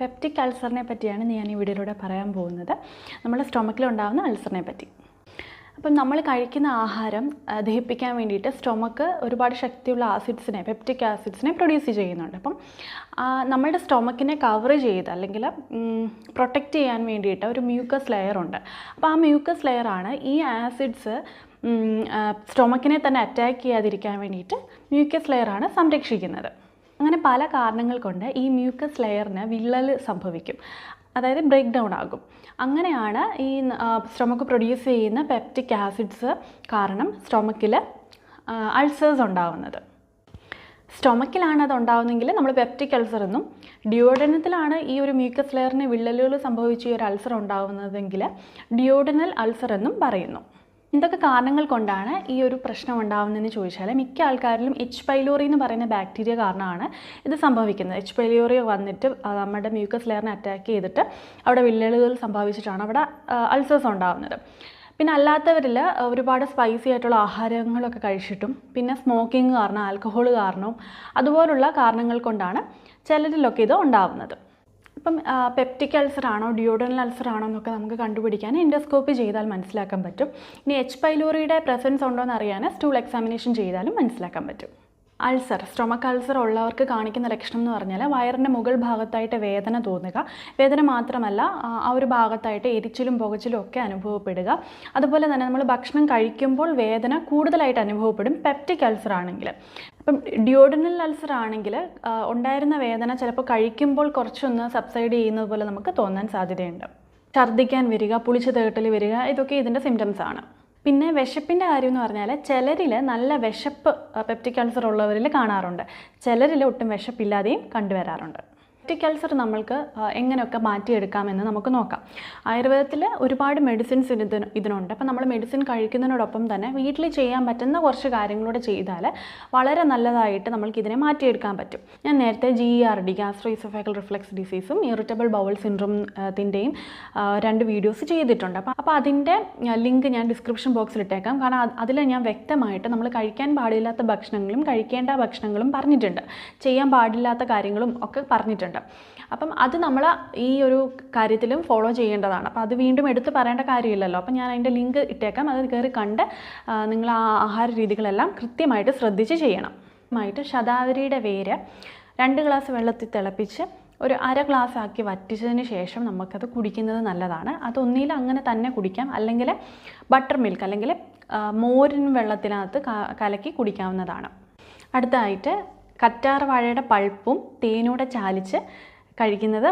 Peptic അൾസറിനെ പറ്റിയാണ് ഞാൻ ഈ വീഡിയോയിലൂടെ പറയാൻ പോകുന്നത്. നമ്മുടെ സ്റ്റൊമക്കിലുണ്ടാകുന്ന അൾസറിനെ പറ്റി. അപ്പം നമ്മൾ കഴിക്കുന്ന ആഹാരം ദഹിപ്പിക്കാൻ വേണ്ടിയിട്ട് സ്റ്റൊമക്ക് ഒരുപാട് ശക്തിയുള്ള ആസിഡ്സിനെ, പെപ്റ്റിക് ആസിഡ്സിനെ പ്രൊഡ്യൂസ് ചെയ്യുന്നുണ്ട്. അപ്പം നമ്മളുടെ സ്റ്റൊമക്കിനെ കവർ ചെയ്ത് അല്ലെങ്കിൽ പ്രൊട്ടക്റ്റ് ചെയ്യാൻ വേണ്ടിയിട്ട് ഒരു മ്യൂക്കസ് ലെയർ ഉണ്ട്. അപ്പോൾ ആ മ്യൂക്കസ് ലെയറാണ് ഈ ആസിഡ്സ് സ്റ്റൊമക്കിനെ തന്നെ അറ്റാക്ക് ചെയ്യാതിരിക്കാൻ വേണ്ടിയിട്ട് മ്യൂക്കസ് ലെയറാണ് സംരക്ഷിക്കുന്നത്. അങ്ങനെ പല കാരണങ്ങൾ കൊണ്ട് ഈ മ്യൂക്കസ് ലെയറിന് വിള്ളൽ സംഭവിക്കും, അതായത് ബ്രേക്ക് ഡൗൺ ആകും. അങ്ങനെയാണ് ഈ സ്റ്റൊമക്ക് പ്രൊഡ്യൂസ് ചെയ്യുന്ന പെപ്റ്റിക് ആസിഡ്സ് കാരണം സ്റ്റൊമക്കിൽ അൾസേഴ്സ് ഉണ്ടാകുന്നത്. സ്റ്റൊമക്കിലാണ് അത് ഉണ്ടാകുന്നതെങ്കിൽ നമ്മൾ പെപ്റ്റിക് അൾസർ എന്നും, ഡിയോഡനത്തിലാണ് ഈ ഒരു മ്യൂക്കസ് ലെയറിന് വിള്ളലുകൾ സംഭവിച്ച ഈ ഒരു അൾസർ ഉണ്ടാകുന്നതെങ്കിൽ ഡിയോഡനൽ അൾസർ എന്നും പറയുന്നു. എന്തൊക്കെ കാരണങ്ങൾ കൊണ്ടാണ് ഈ ഒരു പ്രശ്നം ഉണ്ടാകുന്നതെന്ന് ചോദിച്ചാൽ, മിക്ക ആൾക്കാരിലും എച്ച് പൈലോറി എന്ന് പറയുന്ന ബാക്ടീരിയ കാരണമാണ് ഇത് സംഭവിക്കുന്നത്. എച്ച് പൈലോറി വന്നിട്ട് നമ്മുടെ മ്യൂക്കസ് ലെയറിനെ അറ്റാക്ക് ചെയ്തിട്ട് അവിടെ വിള്ളലുകൾ സംഭവിച്ചിട്ടാണ് അവിടെ അൾസേഴ്സ് ഉണ്ടാകുന്നത്. പിന്നെ അല്ലാത്തവരിൽ ഒരുപാട് സ്പൈസി ആയിട്ടുള്ള ആഹാരങ്ങളൊക്കെ കഴിച്ചിട്ടും, പിന്നെ സ്മോക്കിംഗ് കാരണം, ആൽക്കഹോൾ കാരണവും അതുപോലുള്ള കാരണങ്ങൾ കൊണ്ടാണ് ചിലരിലൊക്കെ ഇത് ഉണ്ടാകുന്നത്. ഇപ്പം പെപ്റ്റിക് അൾസർ ആണോ ഡിയോഡനൽ അൾസർ ആണോ എന്നൊക്കെ നമുക്ക് കണ്ടുപിടിക്കാൻ എൻഡോസ്കോപ്പി ചെയ്താൽ മനസ്സിലാക്കാൻ പറ്റും. ഇനി എച്ച് പൈലോറിയുടെ പ്രസൻസ് ഉണ്ടോ എന്ന് അറിയാൻ സ്റ്റൂൾ എക്സാമിനേഷൻ ചെയ്താലും മനസ്സിലാക്കാൻ പറ്റും. അൾസർ, സ്റ്റൊമക്ക് അൾസർ ഉള്ളവർക്ക് കാണിക്കുന്ന ലക്ഷണം എന്ന് പറഞ്ഞാൽ വയറിൻ്റെ മുകൾ ഭാഗത്തായിട്ട് വേദന തോന്നുക, വേദന മാത്രമല്ല ആ ഒരു ഭാഗത്തായിട്ട് എരിച്ചിലും പുകച്ചിലും ഒക്കെ അനുഭവപ്പെടുക. അതുപോലെ തന്നെ നമ്മൾ ഭക്ഷണം കഴിക്കുമ്പോൾ വേദന കൂടുതലായിട്ട് അനുഭവപ്പെടും പെപ്റ്റിക് അൾസർ ആണെങ്കിൽ. അപ്പം ഡിയോഡനൽ അൾസർ ആണെങ്കിൽ ഉണ്ടായിരുന്ന വേദന ചിലപ്പോൾ കഴിക്കുമ്പോൾ കുറച്ചൊന്ന് സബ്സൈഡ് ചെയ്യുന്നത് പോലെ നമുക്ക് തോന്നാൻ സാധ്യതയുണ്ട്. ഛർദ്ദിക്കാൻ വരിക, പുളിച്ച് തേട്ടൽ വരിക, ഇതൊക്കെ ഇതിൻ്റെ സിംറ്റംസ് ആണ്. പിന്നെ വിശപ്പിൻ്റെ കാര്യം എന്ന് പറഞ്ഞാൽ ചിലരിൽ നല്ല വിശപ്പ് പെപ്റ്റിക് അൾസർ ഉള്ളവരിൽ കാണാറുണ്ട്, ചിലരിൽ ഒട്ടും വിശപ്പില്ലാതെയും കണ്ടുവരാറുണ്ട്. പെപ്റ്റിക് അൾസർ നമ്മൾക്ക് എങ്ങനെയൊക്കെ മാറ്റിയെടുക്കാമെന്ന് നമുക്ക് നോക്കാം. ആയുർവേദത്തിൽ ഒരുപാട് മെഡിസിൻസ് ഇതിനുണ്ട്. അപ്പോൾ നമ്മൾ മെഡിസിൻ കഴിക്കുന്നതിനോടൊപ്പം തന്നെ വീട്ടിൽ ചെയ്യാൻ പറ്റുന്ന കുറച്ച് കാര്യങ്ങളൂടെ ചെയ്താൽ വളരെ നല്ലതായിട്ട് നമ്മൾക്ക് ഇതിനെ മാറ്റിയെടുക്കാൻ പറ്റും. ഞാൻ നേരത്തെ GERD, ഗ്യാസ്ട്രോഇസോഫേഗൽ റിഫ്ലക്സ് ഡിസീസും ഇറിറ്റബിൾ ബൗൾ സിൻഡ്രോമിൻ്റെയും 2 വീഡിയോസ് ചെയ്തിട്ടുണ്ട്. അപ്പോൾ അതിൻ്റെ ലിങ്ക് ഞാൻ ഡിസ്ക്രിപ്ഷൻ ബോക്സിൽ ഇട്ടേക്കാം. കാരണം അതിൽ ഞാൻ വ്യക്തമായിട്ട് നമ്മൾ കഴിക്കാൻ പാടില്ലാത്ത ഭക്ഷണങ്ങളും കഴിക്കേണ്ട ഭക്ഷണങ്ങളും പറഞ്ഞിട്ടുണ്ട്, ചെയ്യാൻ പാടില്ലാത്ത കാര്യങ്ങളും ഒക്കെ പറഞ്ഞിട്ടുണ്ട്. അപ്പം അത് നമ്മൾ ഈ ഒരു കാര്യത്തിലും ഫോളോ ചെയ്യേണ്ടതാണ്. അപ്പോൾ അത് വീണ്ടും എടുത്ത് പറയേണ്ട കാര്യമില്ലല്ലോ. അപ്പം ഞാൻ അതിൻ്റെ ലിങ്ക് ഇട്ടേക്കാം, അത് കയറി കണ്ട് നിങ്ങൾ ആ ആഹാര രീതികളെല്ലാം കൃത്യമായിട്ട് ശ്രദ്ധിച്ച് ചെയ്യണം. ശതാവരിയുടെ വേര് 2 ഗ്ലാസ് വെള്ളത്തിൽ തിളപ്പിച്ച് ഒരു 1/2 ഗ്ലാസ് ആക്കി വറ്റിച്ചതിന് ശേഷം നമുക്കത് കുടിക്കുന്നത് നല്ലതാണ്. അതൊന്നിൽ അങ്ങനെ തന്നെ കുടിക്കാം, അല്ലെങ്കിൽ ബട്ടർ മിൽക്ക് അല്ലെങ്കിൽ മോരിൻ വെള്ളത്തിനകത്ത് കലക്കി കുടിക്കാവുന്നതാണ്. അടുത്തതായിട്ട് കറ്റാർ വാഴയുടെ പൾപ്പും തേനൂടെ ചാലിച്ച് കഴിക്കുന്നത്